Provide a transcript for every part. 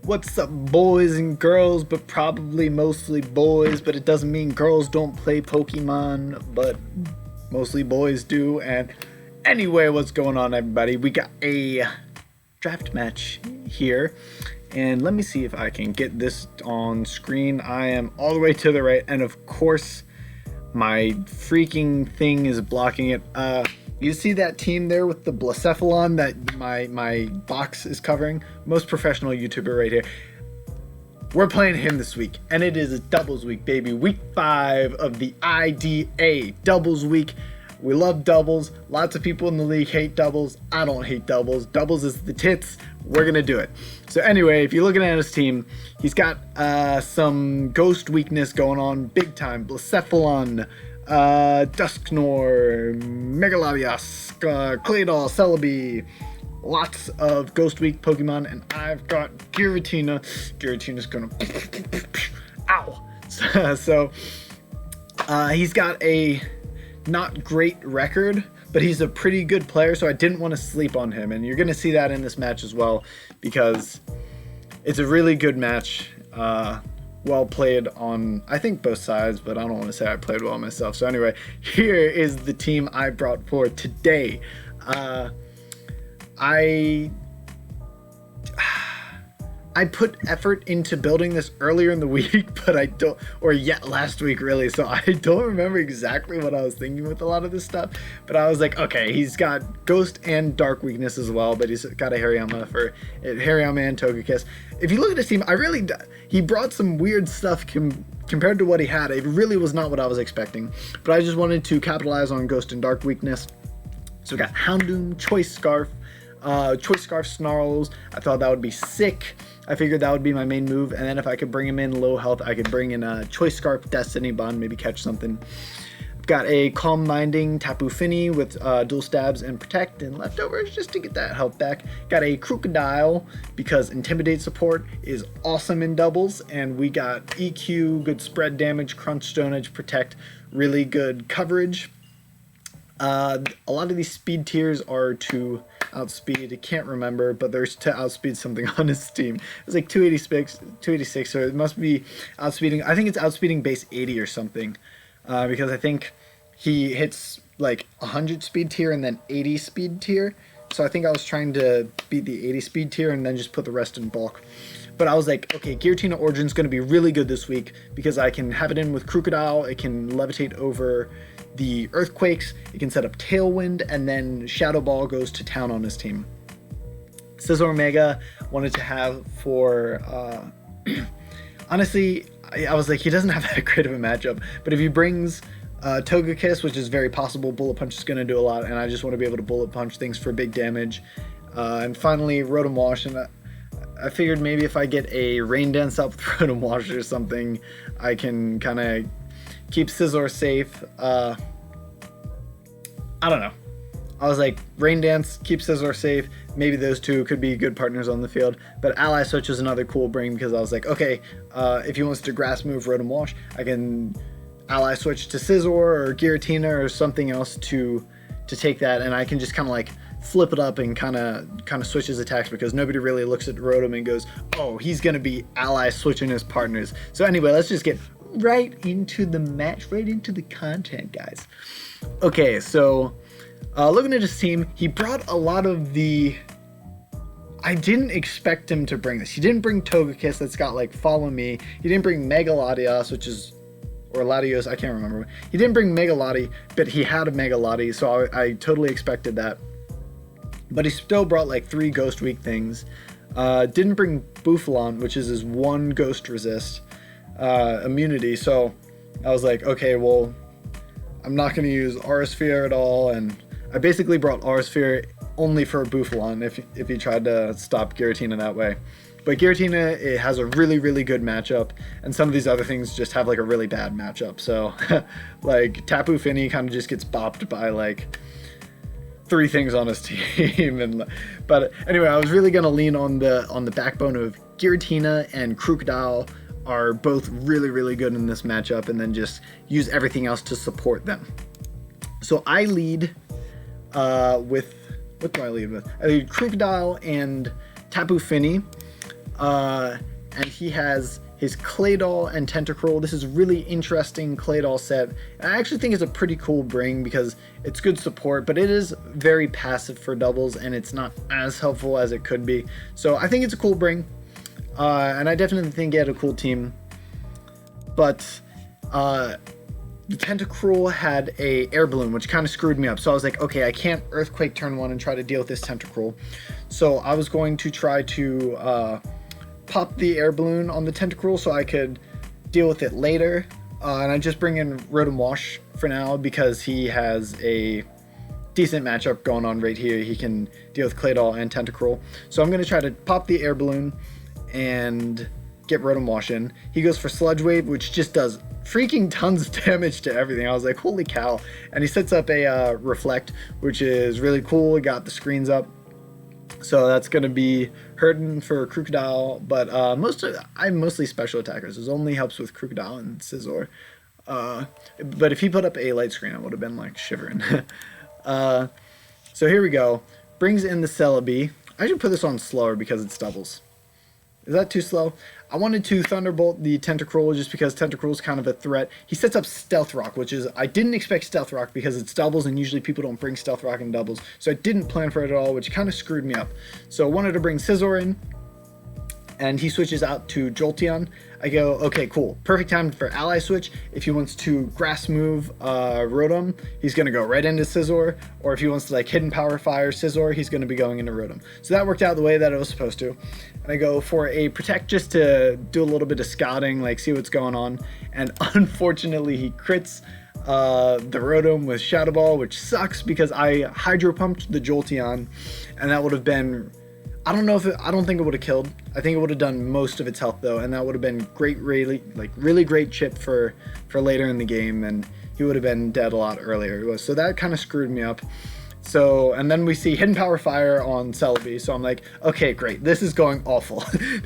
What's up, boys and girls, but probably mostly boys, but it doesn't mean girls don't play Pokemon, but mostly boys do. And anyway, what's going on, everybody? We got a draft match here, and let me see if I can get this on screen. I am all the way to the right, and of course my freaking thing is blocking it. You see that team there with the Blacephalon that my box is covering? Most professional YouTuber right here. We're playing him this week, and it is a doubles week, baby. Week 5 of the IDA doubles week. We love doubles. Lots of people in the league hate doubles. I don't hate doubles. Doubles is the tits. We're gonna do it. So anyway, if you're looking at his team, he's got some ghost weakness going on big time. Blacephalon, Dusknoir, Megalodios, Claydol, Celebi, lots of ghost weak Pokemon, and I've got Giratina. Giratina's gonna ow. So he's got a not great record, but he's a pretty good player, so I didn't want to sleep on him, and you're gonna see that in this match as well, because it's a really good match. Well played on, I think, both sides, but I don't want to say I played well myself. So anyway, here is the team I brought for today. I put effort into building this earlier in the week, but I don't, or yet last week really, so I don't remember exactly what I was thinking with a lot of this stuff, but I was like, okay, he's got ghost and dark weakness as well, but he's got a Hariyama and Togekiss. If you look at his team, he brought some weird stuff compared to what he had. It really was not what I was expecting, but I just wanted to capitalize on ghost and dark weakness. So we got Houndoom, Choice Scarf, Snarls. I thought that would be sick. I figured that would be my main move, and then if I could bring him in low health, I could bring in a Choice Scarf, Destiny Bond, maybe catch something. I've got a Calm Minding Tapu Fini with dual stabs and protect and leftovers just to get that health back. Got a Crocodile because Intimidate support is awesome in doubles, and we got EQ, good spread damage, crunch stonage, protect, really good coverage. A lot of these speed tiers are to outspeed, I can't remember, but there's to outspeed something on his team. It's like 286, so it must be outspeeding. I think it's outspeeding base 80 or something, because I think he hits like 100 speed tier and then 80 speed tier. So I think I was trying to beat the 80 speed tier and then just put the rest in bulk. But I was like, okay, Giratina Origin's going to be really good this week because I can have it in with Crocodile, it can levitate over the Earthquakes, it can set up Tailwind, and then Shadow Ball goes to town on his team. Scizor Mega wanted to have for, honestly, I was like, he doesn't have that great of a matchup, but if he brings Togekiss, which is very possible, Bullet Punch is going to do a lot, and I just want to be able to Bullet Punch things for big damage. And finally, Rotom Wash, and I figured maybe if I get a Rain Dance up with Rotom Wash or something, I can kind of keep Scizor safe. I don't know. I was like, Rain Dance, keep Scizor safe. Maybe those two could be good partners on the field. But Ally Switch was another cool bring because I was like, okay, if he wants to Grass Move Rotom Wash, I can Ally Switch to Scizor or Giratina or something else to take that, and I can just kind of like flip it up and kind of switch his attacks because nobody really looks at Rotom and goes, oh, he's gonna be Ally switching his partners. So anyway, let's just get right into the match, right into the content, guys. Okay, so looking at his team, he brought a lot of the, I didn't expect him to bring this. He didn't bring Togekiss that's got like Follow Me. He didn't bring Megalodios, which is, or Latios, I can't remember. He didn't bring Megalodi, but he had a Megalodi, so I totally expected that. But he still brought like 3 ghost weak things. Didn't bring Bouffalant, which is his 1 ghost resist immunity, so I was like, okay, well, I'm not going to use Aura Sphere at all, and I basically brought Aura Sphere only for Bouffalant if he tried to stop Giratina that way. But Giratina, it has a really, really good matchup, and some of these other things just have like a really bad matchup. So like Tapu Fini kind of just gets bopped by like 3 things on his team. But anyway, I was really gonna lean on the backbone of Giratina and Crocodile are both really, really good in this matchup, and then just use everything else to support them. So I lead with, what do I lead with? I lead Crocodile and Tapu Fini. And he has his Claydol and Tentacruel. This is really interesting Claydol set. And I actually think it's a pretty cool bring because it's good support, but it is very passive for doubles and it's not as helpful as it could be. So I think it's a cool bring. And I definitely think he had a cool team. But the Tentacruel had a air balloon, which kind of screwed me up. So I was like, okay, I can't Earthquake turn 1 and try to deal with this Tentacruel. So I was going to try to pop the air balloon on the Tentacruel so I could deal with it later. And I just bring in Rotom Wash for now because he has a decent matchup going on right here. He can deal with Claydol and Tentacruel. So I'm going to try to pop the air balloon and get Rotom Wash in. He goes for Sludge Wave, which just does freaking tons of damage to everything. I was like, holy cow. And he sets up a Reflect, which is really cool. He got the screens up. So that's going to be hurting for Crocodile, but I'm mostly special attackers. This only helps with Crocodile and Scizor. But if he put up a light screen, I would have been like shivering. So here we go. Brings in the Celebi. I should put this on slower because it's doubles. Is that too slow? I wanted to Thunderbolt the Tentacruel just because Tentacruel is kind of a threat. He sets up Stealth Rock, which is, I didn't expect Stealth Rock because it's doubles and usually people don't bring Stealth Rock in doubles. So I didn't plan for it at all, which kind of screwed me up. So I wanted to bring Scizor in and he switches out to Jolteon. I go, okay, cool. Perfect time for ally switch. If he wants to grass move Rotom, he's going to go right into Scizor. Or if he wants to like hidden power fire Scizor, he's going to be going into Rotom. So that worked out the way that it was supposed to. And I go for a Protect just to do a little bit of scouting, like see what's going on. And unfortunately, he crits the Rotom with Shadow Ball, which sucks because I Hydro Pumped the Jolteon. And that would have been... I don't think it would have killed. I think it would have done most of its health though, and that would have been great, really great chip for later in the game, and he would have been dead a lot earlier. So that kind of screwed me up. So, and then we see Hidden Power Fire on Celebi, so I'm like, okay, great, this is going awful.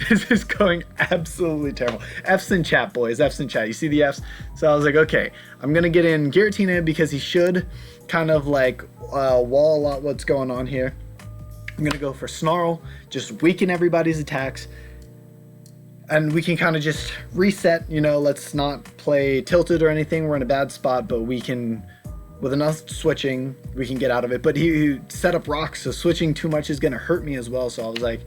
This is going absolutely terrible. F's in chat, boys, F's in chat. You see the F's? So I was like, okay, I'm gonna get in Giratina because he should kind of like wall a lot what's going on here. I'm going to go for Snarl, just weaken everybody's attacks, and we can kind of just reset, you know, let's not play tilted or anything, we're in a bad spot, but we can, with enough switching, we can get out of it. But he set up rocks, so switching too much is going to hurt me as well, so I was like,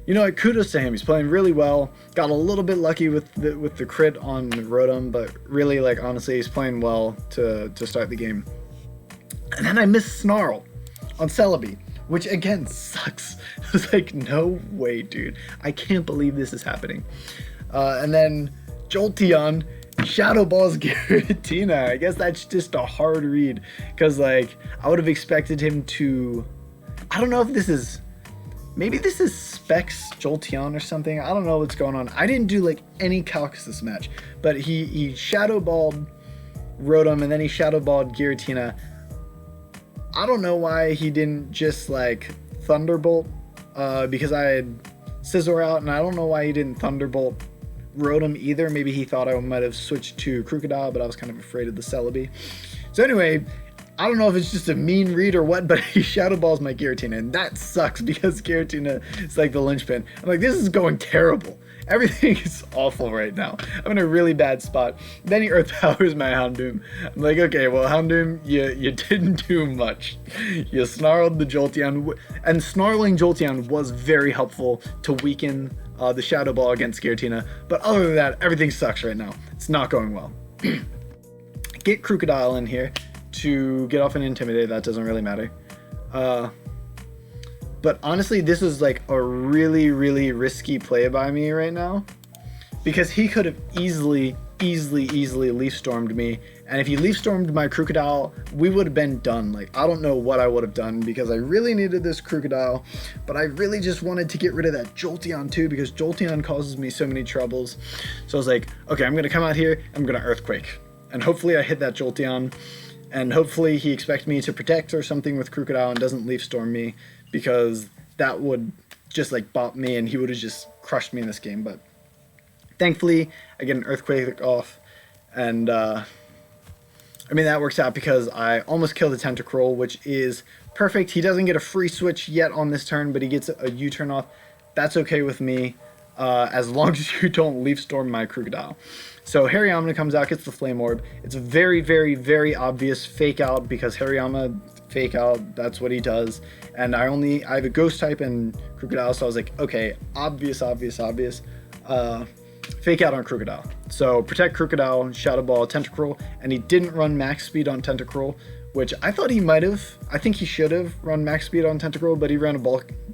you know what, kudos to him, he's playing really well, got a little bit lucky with the crit on Rotom, but really, like, honestly, he's playing well to start the game. And then I missed Snarl on Celebi, which again sucks. I was like, no way, dude. I can't believe this is happening. And then Jolteon Shadow Balls Giratina. I guess that's just a hard read because like I would have expected him to, I don't know if this is, maybe this is Specs Jolteon or something. I don't know what's going on. I didn't do like any calcs this match, but he Shadow Balled Rotom and then he Shadow Balled Giratina. I don't know why he didn't just like Thunderbolt because I had Scizor out, and I don't know why he didn't Thunderbolt Rotom either. Maybe he thought I might have switched to Crocodile, but I was kind of afraid of the Celebi. So anyway, I don't know if it's just a mean read or what, but he Shadow Balls my Giratina, and that sucks because Giratina is like the linchpin. I'm like, this is going terrible. Everything is awful right now. I'm in a really bad spot. Then he Earth Powers my Houndoom. I'm like, okay, well, Houndoom, you didn't do much. You snarled the Jolteon, and snarling Jolteon was very helpful to weaken the Shadow Ball against Giratina. But other than that, everything sucks right now. It's not going well. Get Crocodile in here to get off an Intimidate. That doesn't really matter. But honestly, this is like a really, really risky play by me right now because he could have easily Leaf Stormed me. And if he Leaf Stormed my Crocodile, we would have been done. Like, I don't know what I would have done because I really needed this Crocodile, but I really just wanted to get rid of that Jolteon too because Jolteon causes me so many troubles. So I was like, okay, I'm going to come out here, I'm going to Earthquake. And hopefully I hit that Jolteon. And hopefully he expects me to protect or something with Crocodile and doesn't Leaf Storm me, because that would just like bop me and he would have just crushed me in this game. But thankfully I get an Earthquake off, and I mean that works out because I almost killed the Tentacruel, which is perfect. He doesn't get a free switch yet on this turn, but he gets a U-turn off. That's okay with me. as long as you don't Leaf Storm my Crocodile. So Hariyama comes out, gets the Flame Orb. It's a very, very, very obvious fake out because Hariyama fake out, that's what he does. And I have a Ghost type and Crocodile, so I was like, okay, obvious. Fake out on Crocodile. So protect Crocodile, Shadow Ball, Tentacruel, and he didn't run max speed on Tentacruel, which I thought he might have. I think he should have run max speed on Tentacruel, but he ran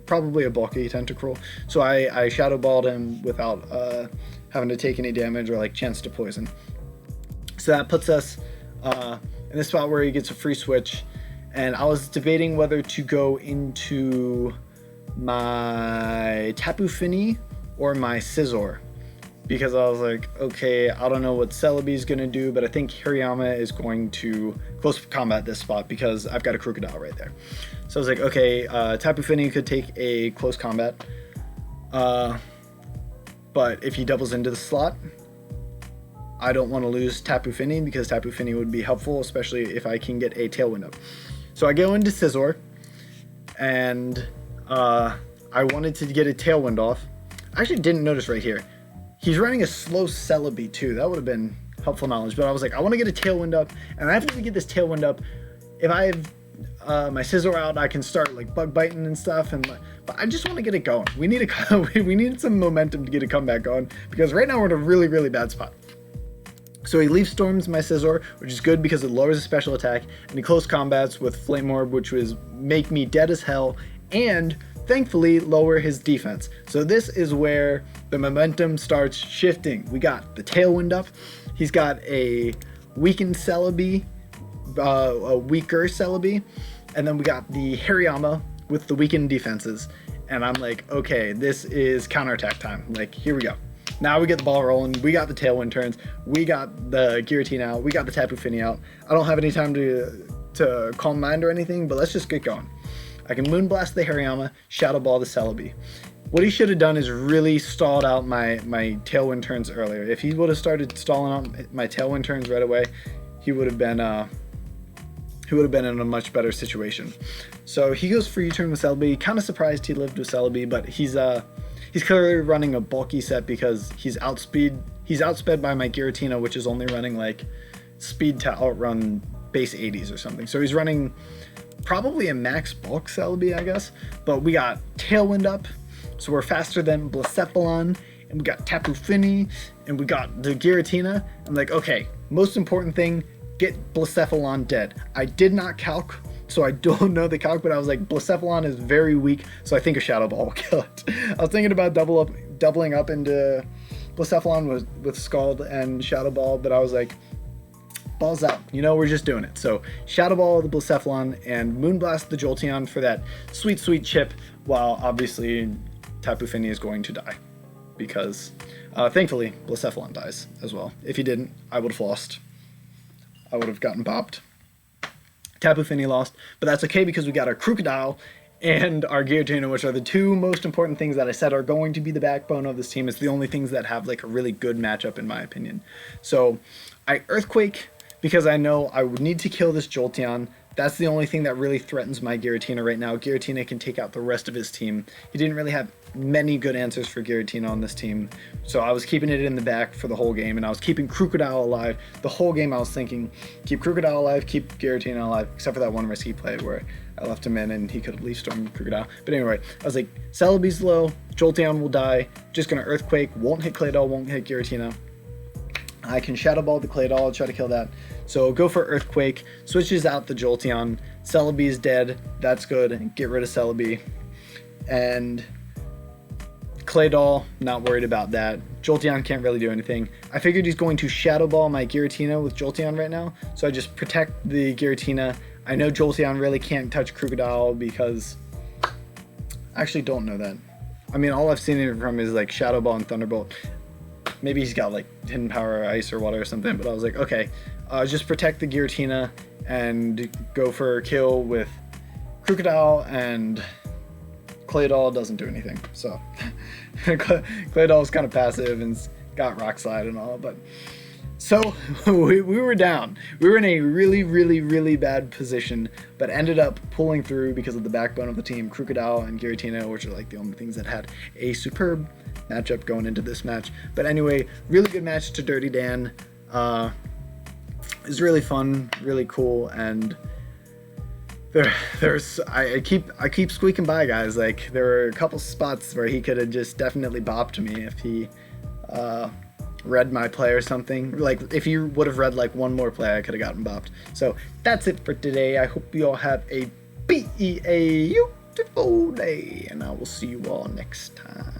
probably a bulky Tentacruel. So I Shadow Balled him without having to take any damage or like chance to poison. So that puts us in the spot where he gets a free switch, and I was debating whether to go into my Tapu Fini or my Scizor, because I was like, okay, I don't know what Celebi's gonna do, but I think Hariyama is going to close combat this spot because I've got a Crocodile right there. So I was like, okay, Tapu Fini could take a close combat, but if he doubles into the slot, I don't want to lose Tapu Fini because Tapu Fini would be helpful, especially if I can get a Tailwind up. So I go into Scizor, and I wanted to get a Tailwind off. I actually didn't notice right here. He's running a slow Celebi too. That would have been helpful knowledge, but I was like, I want to get a Tailwind up, and after we get this Tailwind up, if I have my Scizor out, I can start like bug biting and stuff, but I just want to get it going. We need some momentum to get a comeback going because right now we're in a really, really bad spot. So he Leaf Storms my Scizor, which is good because it lowers his special attack, and he close combats with Flame Orb, which was make me dead as hell, and thankfully lower his defense. So this is where the momentum starts shifting. We got the Tailwind up. He's got a weakened Celebi, a weaker Celebi, and then we got the Hariyama with the weakened defenses. And I'm like, okay, this is counterattack time. Like, here we go. Now we get the ball rolling. We got the Tailwind turns. We got the Giratina out. We got the Tapu Fini out. I don't have any time to calm mind or anything, but let's just get going. I can Moonblast the Hariyama, Shadow Ball the Celebi. What he should have done is really stalled out my Tailwind turns earlier. If he would have started stalling out my Tailwind turns right away, he would have been in a much better situation. So he goes for U-turn with Celebi. Kind of surprised he lived with Celebi, but he's clearly running a bulky set because he's outsped by my Giratina, which is only running like speed to outrun base 80s or something. So he's running probably a max bulk Celebi, I guess. But we got Tailwind up, so we're faster than Blacephalon, and we got Tapu Fini, and we got the Giratina. I'm like, okay, most important thing, get Blacephalon dead. I did not calc, so I don't know the calc, but I was like, Blacephalon is very weak, so I think a Shadow Ball will kill it. I was thinking about doubling up into Blacephalon with Scald and Shadow Ball, but I was like, balls out. We're just doing it. So Shadow Ball the Blacephalon and Moonblast the Jolteon for that sweet, sweet chip, while obviously Tapu Fini is going to die. Because thankfully Blacephalon dies as well. If he didn't, I would have lost. I would have gotten popped. Tapu Fini lost, but that's okay because we got our Crocodile and our Giratina, which are the two most important things that I said are going to be the backbone of this team. It's the only things that have like a really good matchup in my opinion. So I Earthquake because I know I would need to kill this Jolteon. That's the only thing that really threatens my Giratina right now. Giratina can take out the rest of his team. He didn't really have many good answers for Giratina on this team, so I was keeping it in the back for the whole game, and I was keeping Crocodile alive. The whole game I was thinking, keep Crocodile alive, keep Giratina alive, except for that one risky play where I left him in and he could at least storm Crocodile. But anyway, I was like, Celebi's low, Jolteon will die, just gonna Earthquake, won't hit Claydol, won't hit Giratina. I can Shadow Ball the Claydol, try to kill that. So go for Earthquake, switches out the Jolteon, Celebi is dead, that's good, get rid of Celebi. And Claydol, not worried about that. Jolteon can't really do anything. I figured he's going to Shadow Ball my Giratina with Jolteon right now, so I just protect the Giratina. I know Jolteon really can't touch Crocodile because I actually don't know that. I mean, all I've seen from is like Shadow Ball and Thunderbolt. Maybe he's got like hidden power, ice or water or something, but I was like, okay, just protect the Giratina and go for a kill with Crocodile, and Claydol doesn't do anything. So Claydol is kind of passive and got Rock Slide and all, but so we were down. We were in a really, really, really bad position, but ended up pulling through because of the backbone of the team, Crocodile and Giratina, which are like the only things that had a superb matchup going into this match. But anyway, really good match to Dirty Dan. It was really fun, really cool, and I keep squeaking by, guys. Like, there were a couple spots where he could have just definitely bopped me if he read my play or something. Like, if you would have read like one more play, I could have gotten bopped. So that's it for today. I hope you all have a beautiful day, and I will see you all next time.